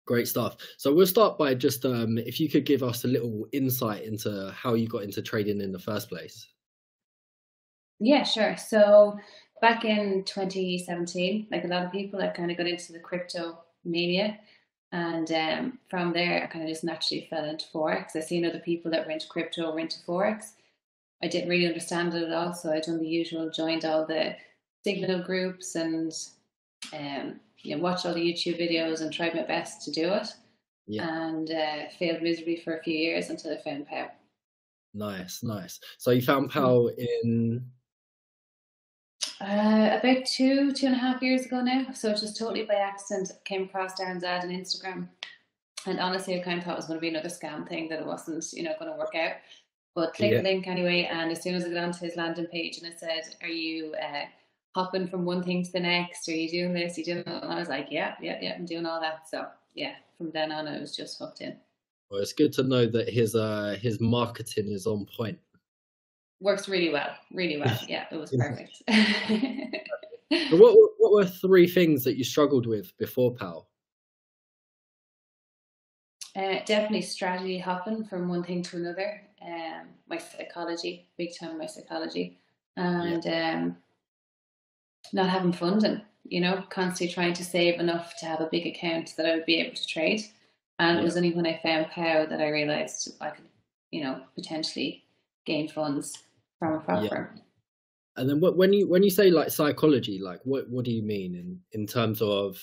Great stuff. So we'll start by just if you could give us a little insight into how you got into trading in the first place. Yeah, sure. So back in 2017, like a lot of people, I kind of got into the crypto mania. And from there, I kind of just naturally fell into Forex. I seen other people that were into crypto were into Forex. I didn't really understand it at all. So I done the usual, joined all the signal groups and watched all the YouTube videos and tried my best to do it. Yeah. And failed miserably for a few years until I found POW. Nice, nice. So you found POW in about 2.5 years ago now. So it's just totally by accident came across Darren's ad on Instagram. And honestly, I kind of thought it was going to be another scam thing, that it wasn't, going to work out. But clicked the link anyway, and as soon as I got onto his landing page and it said, "Are you hopping from one thing to the next? Are you doing this? Are you doing that?" And I was like, yeah, I'm doing all that. So yeah, from then on, I was just hooked in. Well, it's good to know that his marketing is on point. Works really well, really well. Yeah, it was perfect. So what were 3 things that you struggled with before POW? Definitely strategy hopping from one thing to another. My psychology, big time my psychology, and not having funding. Constantly trying to save enough to have a big account that I would be able to trade. And it was only when I found POW that I realized I could, potentially gain funds from a prop firm. And then when you say like psychology, like what do you mean in terms of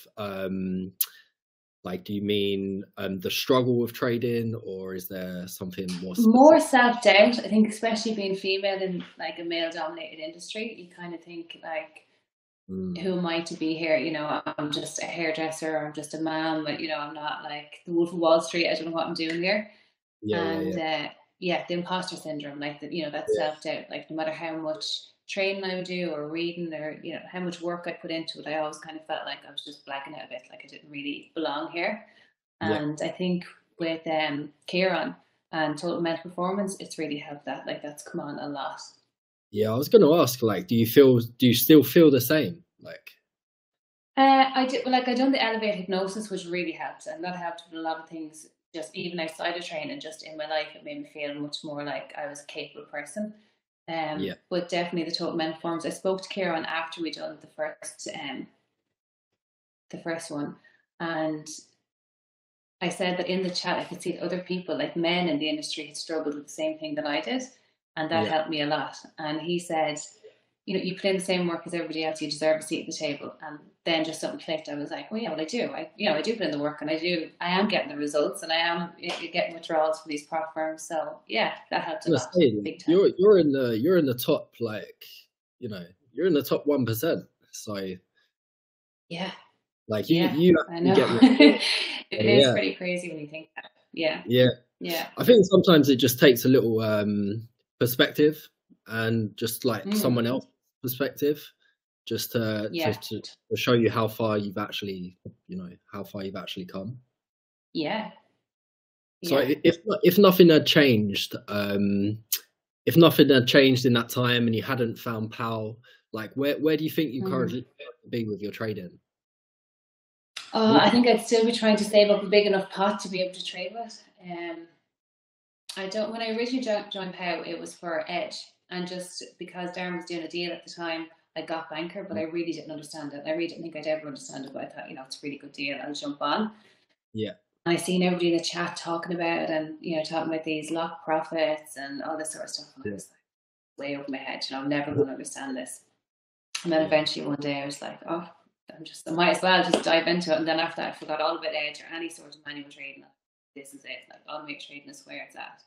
like, do you mean the struggle with trading, or is there something more specific? More self-doubt, I think, especially being female in like a male-dominated industry. You kind of think like, who am I to be here? I'm just a hairdresser, or I'm just a mom, but I'm not like the Wolf of Wall Street. I don't know what I'm doing here. The imposter syndrome, like that self-doubt, like no matter how much training I would do or reading, or how much work I put into it, I always kind of felt like I was just blacking out a bit, like I didn't really belong here. And I think with Kieran and Total Mental Performance, it's really helped that. Like that's come on a lot. Yeah, I was going to ask, like, do you still feel the same? Like, I did. Well, like I done the elevator hypnosis, which really helped, and that helped with a lot of things. Just even outside of training, just in my life, it made me feel much more like I was a capable person. But definitely the Total Mental Performance. I spoke to Kieran after we done the first one, and I said that in the chat I could see that other people, like men in the industry, had struggled with the same thing that I did, and that helped me a lot. And he said, you put in the same work as everybody else, you deserve a seat at the table. And then just something clicked. I was like, well, yeah, well, I do. I do put in the work, and I am getting the results, and I am getting withdrawals from these prop firms. So yeah, that helped a lot. Big time. You're in the top, like, you're in the top 1%. So yeah, like I know. It is pretty crazy when you think that. Yeah. I think sometimes it just takes a little perspective, and just like someone else's perspective, just to show you how far you've actually come. So if nothing had changed, in that time and you hadn't found POW, like where do you think you currently be with your trading? I think I'd still be trying to save up a big enough pot to be able to trade with. When I originally joined POW, it was for Edge, and just because Darren was doing a deal at the time, I got Banker, but I really didn't understand it. I really didn't think I'd ever understand it, but I thought, it's a really good deal, I'll jump on. Yeah. And I seen everybody in the chat talking about it, and talking about these lock profits and all this sort of stuff, and I was like, way over my head. I'm never going to understand this. And then eventually one day I was like, I might as well just dive into it. And then after that, I forgot all about Edge or any sort of manual trading. This is it. Like automated trading is where it's at.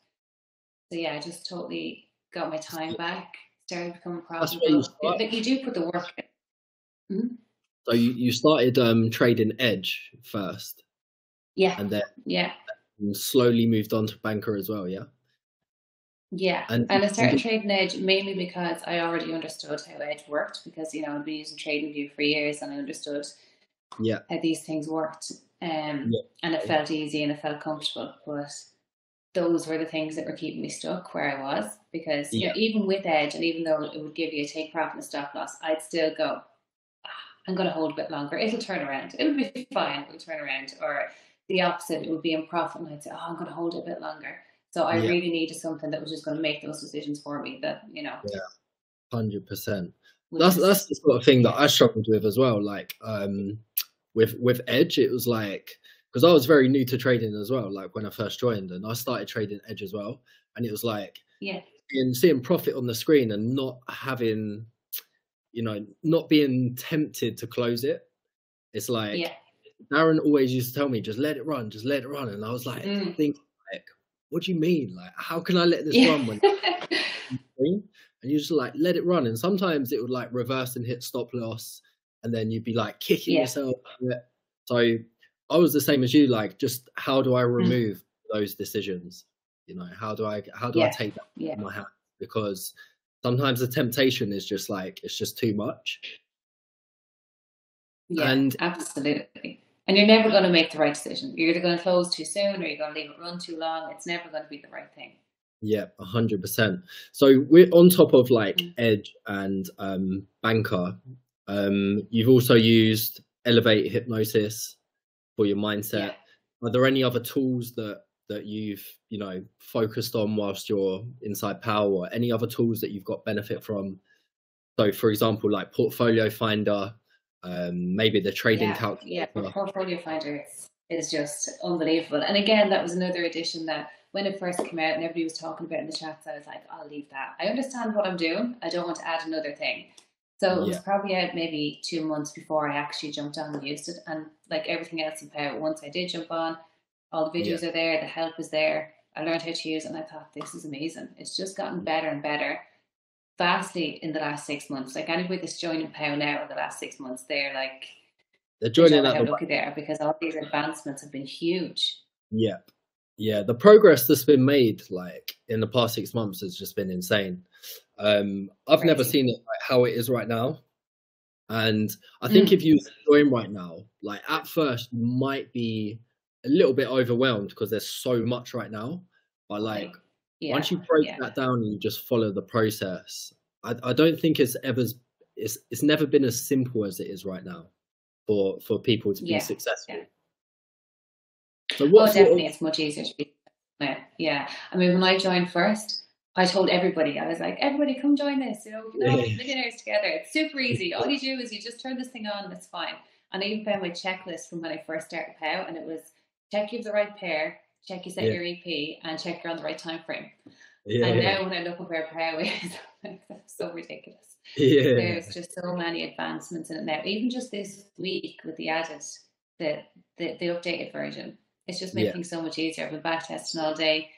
So yeah, I just totally got my time back. Started becoming profitable. Like you do put the work in. Mm-hmm. So you started trading Edge first. Yeah. And then slowly moved on to Banker as well. Yeah. Yeah, and I started trading Edge mainly because I already understood how Edge worked, because I'd been using TradingView for years, and I understood how these things worked, and it felt easy and it felt comfortable. But those were the things that were keeping me stuck where I was, because even with Edge, and even though it would give you a take profit and a stop loss, I'd still go, I'm going to hold a bit longer. It'll turn around. It'll be fine. It'll turn around. Or the opposite. It would be in profit, and I'd say, oh, I'm going to hold it a bit longer. So I really needed something that was just going to make those decisions for me. That, you know. Yeah, 100%. That's the sort of thing that I struggled with as well. Like with Edge, it was like, because I was very new to trading as well. Like when I first joined, and I started trading Edge as well, and it was like, seeing profit on the screen and not having, you know, not being tempted to close it. It's like Darren always used to tell me, just let it run, just let it run. And I was like, thinking, like, what do you mean? Like, how can I let this run when and you just like let it run? And sometimes it would like reverse and hit stop loss, and then you'd be like kicking yourself. So I was the same as you, like, just how do I remove those decisions? You know, how do I take that in my hand? Because sometimes the temptation is just like, it's just too much. Yeah, and absolutely. And you're never going to make the right decision. You're either going to close too soon or you're going to leave it run too long. It's never going to be the right thing. Yeah, 100%. So we're on top of like Edge and Banker. You've also used Elevate Hypnosis for your mindset. Are there any other tools that you've, you know, focused on whilst you're inside POW, or any other tools that you've got benefit from? So for example, like Portfolio Finder, maybe the trading calculator. Yeah, Portfolio Finder is just unbelievable. And again, that was another addition that when it first came out and everybody was talking about it in the chats, I was like, I'll leave that. I understand what I'm doing. I don't want to add another thing. So it was probably out maybe 2 months before I actually jumped on and used it. And like everything else in POW, once I did jump on, all the videos are there, the help is there. I learned how to use it, and I thought, this is amazing. It's just gotten better and better vastly in the last 6 months. Like anybody that's joining POW now in the last 6 months, they're joining how lucky they are, because all these advancements have been huge. Yeah, the progress that's been made like in the past 6 months has just been insane. I've never seen it like how it is right now, and I think if you join right now, like at first you might be a little bit overwhelmed because there's so much right now, but like once you break that down and you just follow the process, I don't think it's never been as simple as it is right now for people to be successful. So definitely it's much easier to be. I mean, when I joined first, I told everybody, I was like, everybody come join this, you know, we can all be millionaires together. It's super easy. All you do is you just turn this thing on and it's fine. And I even found my checklist from when I first started POW, and it was check you have the right pair, check you set your EP, and check you're on the right time frame. And now when I look at where POW is, that's so ridiculous. There's just so many advancements in it now. Even just this week with the added, the updated version, it's just making things so much easier. I've been back testing all day,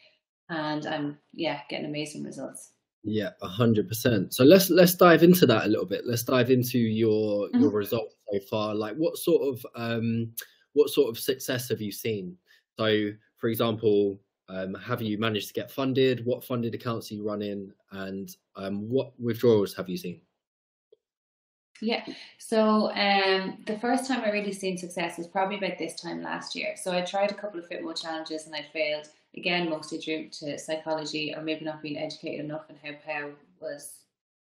and I'm getting amazing results. 100%. So let's dive into that a little bit. Let's dive into your results so far. Like what sort of success have you seen? So for example, have you managed to get funded? What funded accounts are you running? And what withdrawals have you seen? So the first time I really seen success was probably about this time last year. So I tried a couple of FitMo challenges and I failed, again mostly due to psychology or maybe not being educated enough in how POW was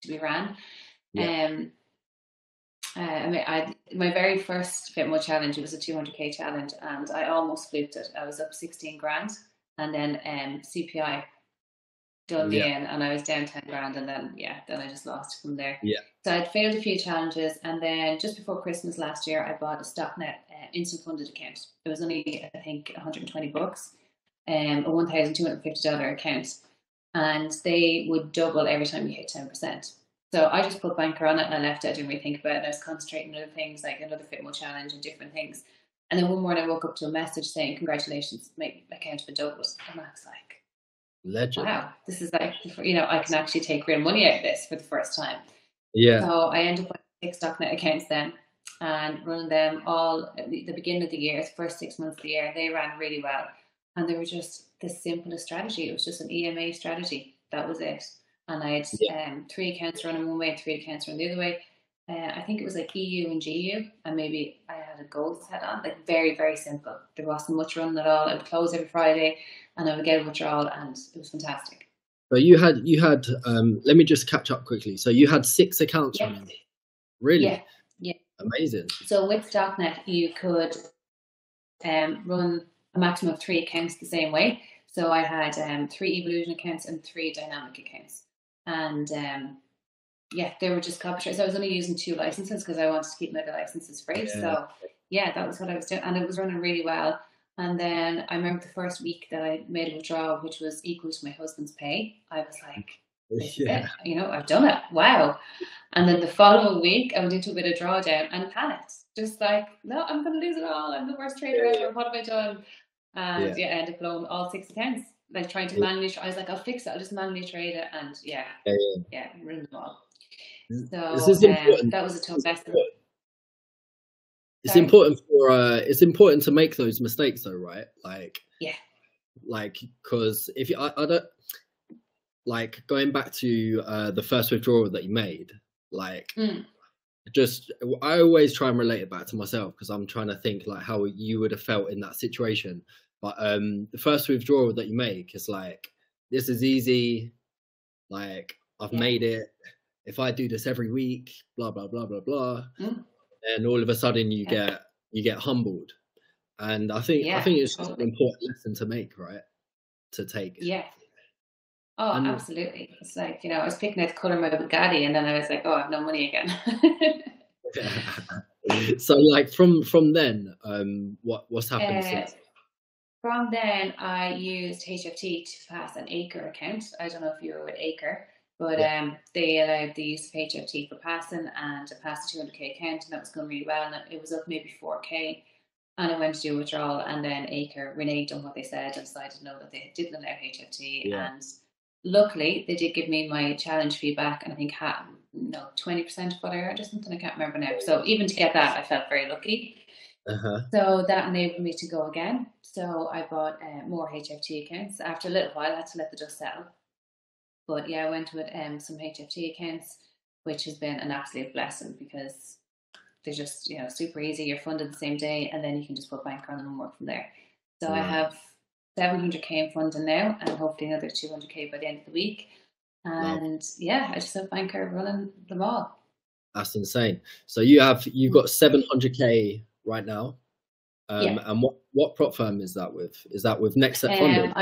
to be ran. I mean, my very first FitMo challenge, it was a 200k challenge, and I almost flipped it. I was up 16 grand, and then CPI done me in, and I was down 10 grand, and then I just lost from there. So I'd failed a few challenges, and then just before Christmas last year, I bought a StockNet instant funded account. It was only, I think, $120, a $1,250 account, and they would double every time you hit 10%. So I just put Banker on it and I left it. I didn't really think about it. I was concentrating on other things, like another FitMo challenge and different things. And then one morning I woke up to a message saying, congratulations, my account has been doubled. And I was like, legend. Wow, this is like, you know, I can actually take real money out of this for the first time. So I ended up with 6 StockNet accounts then and running them all at the beginning of the year, the first 6 months of the year. They ran really well. And they were just the simplest strategy. It was just an EMA strategy. That was it. And I had 3 accounts running one way and 3 accounts running the other way. I think it was like EU and GU, and maybe I had a gold set on. Like very, very simple. There wasn't much running at all. I would close every Friday, and I would get a withdrawal, and it was fantastic. So you had. Let me just catch up quickly. So you had 6 accounts running. Really? Yeah. Amazing. So with StockNet, you could run a maximum of 3 accounts the same way. So I had 3 evolution accounts and 3 dynamic accounts. And yeah, they were just copy trades. So I was only using 2 licenses because I wanted to keep my other licenses free. Yeah. So yeah, that was what I was doing. And it was running really well. And then I remember the first week that I made a withdrawal, which was equal to my husband's pay. I was like, this is it. You know, I've done it. Wow. And then the following week, I went into a bit of drawdown and panicked. Just like, no, I'm going to lose it all. I'm the worst trader ever. What have I done? And I ended up blowing all 6 accounts. Like trying to manually, I was like, I'll fix it. I'll just manually trade it. And ruined them all. So that was a tough lesson. It's important it's important to make those mistakes though, right? Like, like, because if you, I don't, like, going back to the first withdrawal that you made, like, just, I always try and relate it back to myself because I'm trying to think like how you would have felt in that situation. But the first withdrawal that you make is like, this is easy, like, I've made it. If I do this every week, blah blah blah blah blah, and all of a sudden you get humbled. And I think it's just an important lesson to make, right? To take. Yeah. Oh, absolutely. It's like, you know, I was picking out the colour of my Bugatti, and then I was like, oh, I have no money again. So, like, from then, what's happened since? From then, I used HFT to pass an Acre account. I don't know if you were with Acre, but they allowed the use of HFT for passing, and I passed a 200k account, and that was going really well. And it was up maybe 4k, and I went to do a withdrawal, and then Acre reneged on what they said and decided no, that they didn't allow HFT. And luckily, they did give me my challenge fee back, and I think 20% of what I earned or something. I can't remember now. So even to get that, I felt very lucky. So that enabled me to go again. So I bought more HFT accounts. After a little while, I had to let the dust settle. But yeah, I went with some HFT accounts, which has been an absolute blessing because they're just, you know, super easy. You're funded the same day, and then you can just put banker on them and work from there. So I have 700k in funding now, and hopefully another 200k by the end of the week. And I just have banker running them all. That's insane. So you've got 700k right now. And what prop firm is that with? Is that with Next Step Funded?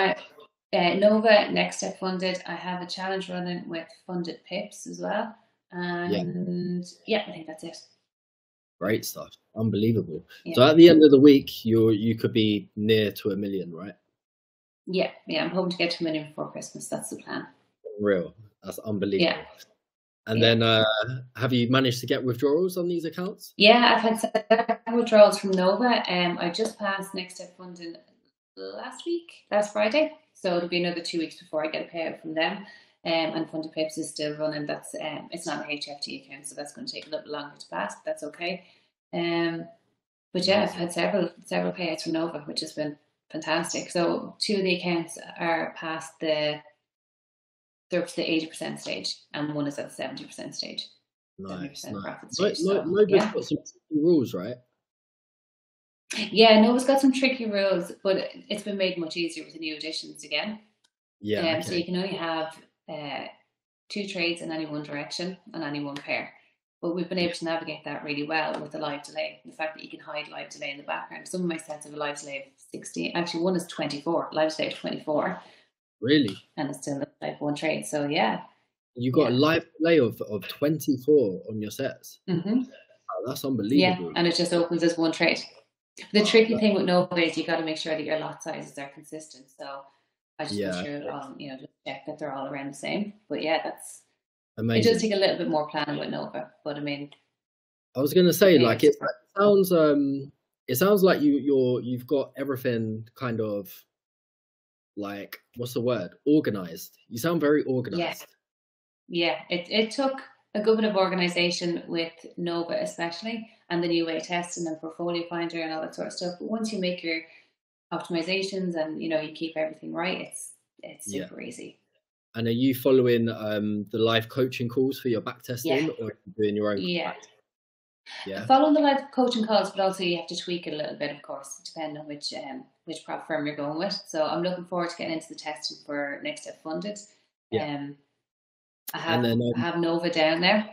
Nova, Next Step Funded. I have a challenge running with Funded Pips as well. And I think that's it. Great stuff. Unbelievable. So at the end of the week, you could be near to 1 million, right? Yeah. I'm hoping to get to 1 million before Christmas. That's the plan. Real. That's unbelievable. And then have you managed to get withdrawals on these accounts? Yeah, I've had several withdrawals from Nova. I just passed Next Step Funding last Friday. So it'll be another 2 weeks before I get a payout from them. And Funded Pips is still running. That's it's not an HFT account, so that's going to take a little longer to pass. But that's okay. But yeah, I've had several payouts from Nova, which has been fantastic. So 2 of the accounts are past they're up to the 80% stage, and 1 is at the 70% stage. Nice. Profit stage. Nova's got some rules, right? Yeah, Nova's got some tricky rules, but it's been made much easier with the new additions again. Yeah. So you can only have 2 trades in any one direction and any one pair. But we've been able to navigate that really well with the live delay. The fact that you can hide live delay in the background. Some of my sets have a live delay of 60. Actually, 1 is 24. Live delay of 24. Really? And it's still like 1 trade. So yeah. You got a live delay of 24 on your sets. Mm-hmm. Oh, that's unbelievable. Yeah, and it just opens as 1 trade. The tricky thing with Nova is you got to make sure that your lot sizes are consistent. So I just make sure just check that they're all around the same. But yeah, that's amazing. It does take a little bit more planning with Nova, but I mean, I was gonna say, like, it sounds like you've got everything kind of, like, what's the word? Organized. You sound very organized. Yeah. It took a good bit of organization with Nova, especially, and the new way testing and portfolio finder and all that sort of stuff. But once you make your optimizations and you keep everything right, it's super easy. And are you following the live coaching calls for your back testing, or are you doing your own? Yeah. Following the live coaching calls, but also you have to tweak it a little bit, of course, depending on which prop firm you're going with. So I'm looking forward to getting into the testing for Next Step Funded. I have Nova down there.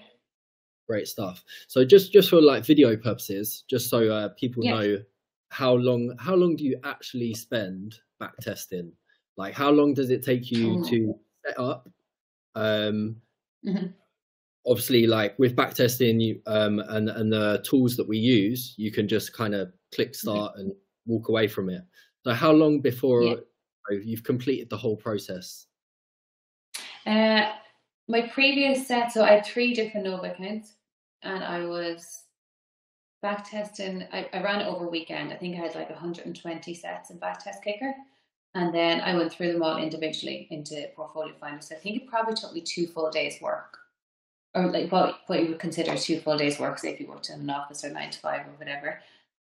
Great stuff. So just for like video purposes, just so people know how long do you actually spend back testing? Like, how long does it take you to set up? Obviously, like with back testing, you and the tools that we use, you can just kind of click start and walk away from it. So how long before you've completed the whole process? My previous set, so I had 3 different Nova accounts, and I was back testing. I ran it over a weekend. I think I had like 120 sets in back test Kicker, and then I went through them all individually into Portfolio Finder. So I think it probably took me 2 full days work, or like what you would consider 2 full days work, say if you worked in an office or 9 to 5 or whatever.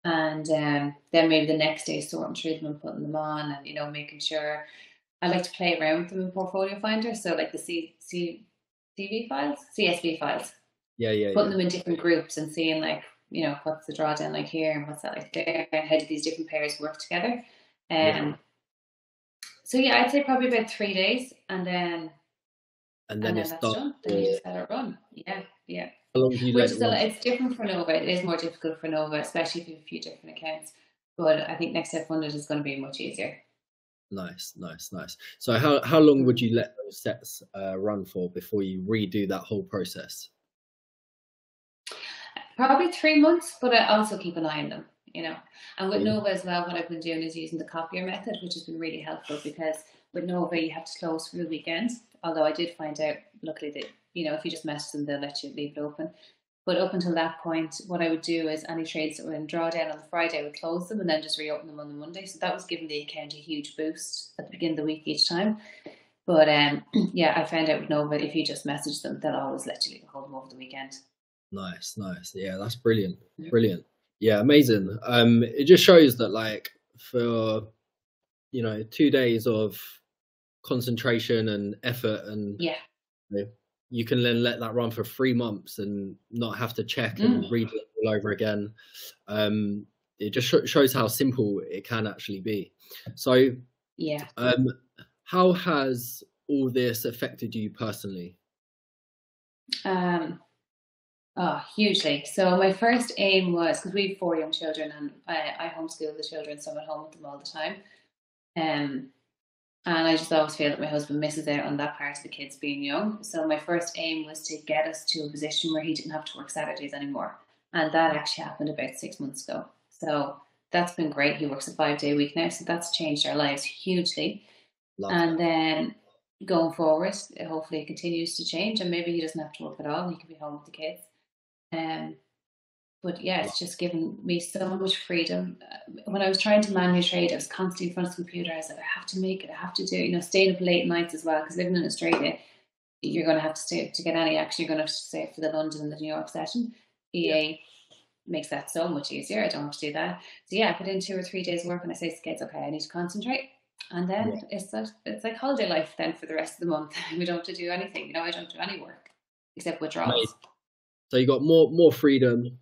And then maybe the next day sorting through them and putting them on, and, you know, making sure. I like to play around with them in Portfolio Finder. So like the CSV files. Putting them in different groups and seeing, like, you know, what's the drawdown like here and what's that like there, and how do these different pairs work together. So yeah, I'd say probably about 3 days, and then it's done. Then you just let it run. Yeah. How long do you let it run? It's different for Nova. It is more difficult for Nova, especially if you have a few different accounts. But I think Next Step Funded is going to be much easier. Nice. So how long would you let those sets run for before you redo that whole process? Probably 3 months, but I also keep an eye on them, you know. And with Nova as well, what I've been doing is using the copier method, which has been really helpful, because with Nova you have to close for the weekends. Although I did find out, luckily, that, you know, if you just message them, they'll let you leave it open. But up until that point, what I would do is any trades that were in drawdown on the Friday, I would close them and then just reopen them on the Monday. So that was giving the account a huge boost at the beginning of the week each time. But yeah, I found out with Nova, if you just message them, they'll always let you hold them over the weekend. Nice. Yeah, that's brilliant. Yeah, amazing. It just shows that, like, for, you know, 2 days of concentration and effort, and you can then let that run for 3 months and not have to check and read it all over again. It just shows how simple it can actually be. So how has all this affected you personally? Hugely. So my first aim was, because we have 4 young children, and I homeschool the children, so I'm at home with them all the time. And I just always feel that my husband misses out on that part of the kids being young. So my first aim was to get us to a position where he didn't have to work Saturdays anymore. And that actually happened about 6 months ago. So that's been great. He works a 5-day week now. So that's changed our lives hugely. Then going forward, hopefully it continues to change, and maybe he doesn't have to work at all and he can be home with the kids. But yeah, it's just given me so much freedom. When I was trying to manually trade, I was constantly in front of the computer. I was like, I have to make it, I have to do it, you know, staying up late nights as well, because living in Australia, you're going to have to stay, to get any action, you're going to have to stay for the London and the New York session. EA makes that so much easier. I don't have to do that. So yeah, I put in 2 or 3 days work, and I say to the kids, okay, I need to concentrate. And then it's like holiday life then for the rest of the month. We don't have to do anything, you know. I don't do any work except withdrawals. So you got more freedom.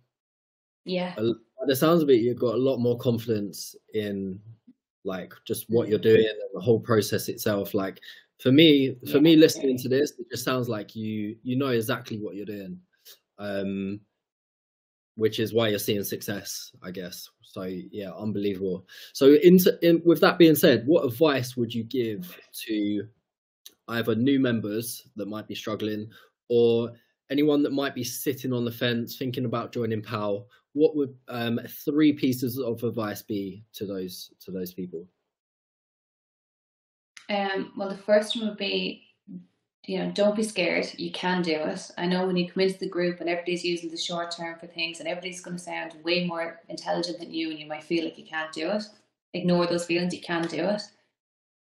Yeah. By the sounds of it, you've got a lot more confidence in, like, just what you're doing and the whole process itself. Like, for me listening to this, it just sounds like you know exactly what you're doing, which is why you're seeing success, I guess. So yeah, unbelievable. So with that being said, what advice would you give to either new members that might be struggling, or anyone that might be sitting on the fence thinking about joining POW? What would 3 pieces of advice be to those people? Well, the first one would be, you know, don't be scared. You can do it. I know when you come into the group and everybody's using the short term for things, and everybody's going to sound way more intelligent than you, and you might feel like you can't do it. Ignore those feelings. You can do it.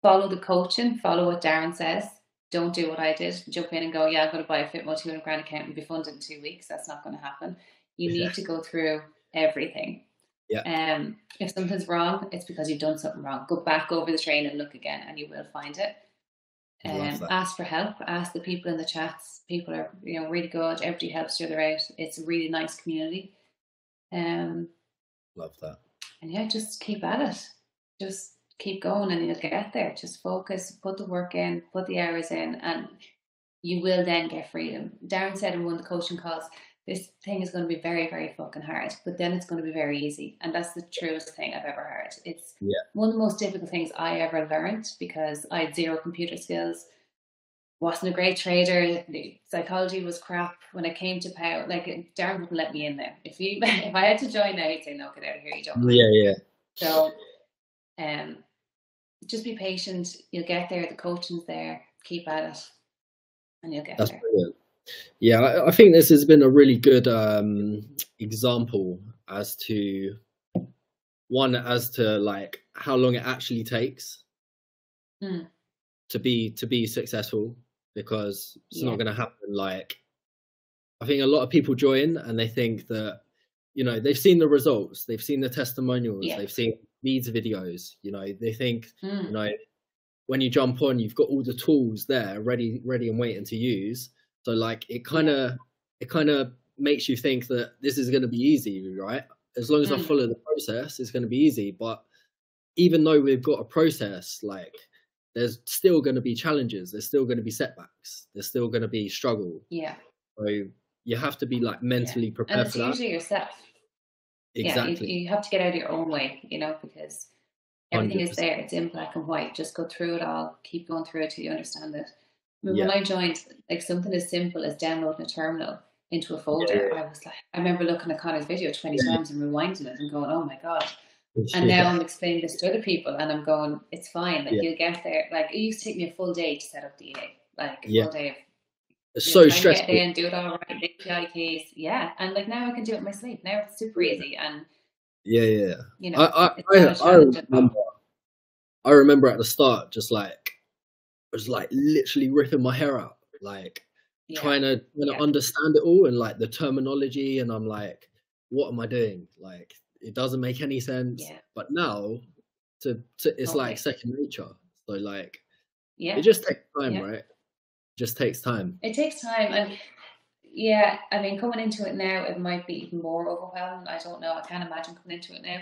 Follow the coaching. Follow what Darren says. Don't do what I did. Jump in and go, yeah, I'm going to buy a Fitmo 200 grand account and be funded in 2 weeks. That's not going to happen. You need to go through everything. Yeah. If something's wrong, it's because you've done something wrong. Go back over the train and look again, and you will find it. Ask for help. Ask the people in the chats. People are, you know, really good. Everybody helps each other out. It's a really nice community. Love that. And yeah, just keep at it. Just keep going, and you'll get there. Just focus, put the work in, put the hours in, and you will then get freedom. Darren said in one of the coaching calls this thing is going to be very, very fucking hard, but then it's going to be very easy. And that's the truest thing I've ever heard. It's one of the most difficult things I ever learned, because I had zero computer skills, wasn't a great trader. The psychology was crap. When it came to POW, like, Darren wouldn't let me in there. If I had to join now, he'd say, no, get out of here, you don't. Yeah. So, just be patient. You'll get there. The coaching's there. Keep at it, and you'll get there. Brilliant. Yeah, I think this has been a really good example as to like how long it actually takes to be successful, because it's not going to happen. Like, I think a lot of people join and they think that, you know, they've seen the results, they've seen the testimonials, they've seen these videos, you know, they think, you know, when you jump on, you've got all the tools there ready and waiting to use. So like, it kind of makes you think that this is going to be easy, right? As long as I follow the process, it's going to be easy. But even though we've got a process, like, there's still going to be challenges. There's still going to be setbacks. There's still going to be struggle. Yeah. So you have to be like mentally prepared and it's for that. Usually yourself. Exactly. You have to get out of your own way, you know, because everything 100%. Is there. It's in black and white. Just go through it all. Keep going through it till you understand it. I mean, when I joined, like, something as simple as downloading a terminal into a folder, I was like, I remember looking at Connor's video 20 times and rewinding it and going, oh my God. And now I'm explaining this to other people and I'm going, it's fine. Like, you'll get there. Like, it used to take me a full day to set up the EA. Like, a full day of, it's so stressful. Get in, do it all right, the API keys. Yeah. And like, now I can do it in my sleep. Now it's super easy. And you know, I remember at the start, just like, I was like literally ripping my hair out, like trying to understand it all and like the terminology, and I'm like, what am I doing? Like, it doesn't make any sense. But now it's like second nature. So like, it just takes time, right? It just takes time. It takes time. And I mean, coming into it now, it might be even more overwhelming. I don't know. I can't imagine coming into it now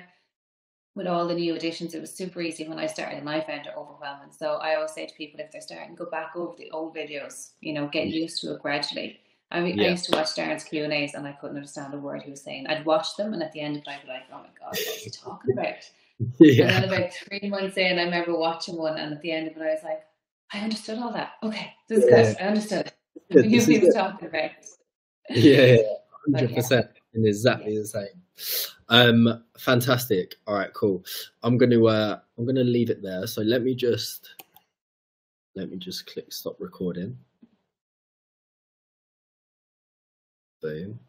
with all the new additions. It was super easy when I started, and I found it overwhelming. So I always say to people, if they're starting, go back over the old videos, you know, get used to it gradually. I used to watch Darren's Q&As and I couldn't understand a word he was saying. I'd watch them and at the end of it, I'd be like, oh my God, what is he talking about? And then about 3 months in, I remember watching one, and at the end of it, I was like, I understood all that. Okay, this is good. I understood it. You he was talking about. 100%. And exactly the same. Fantastic. All right, cool. I'm gonna leave it there. So let me just click stop recording. Boom.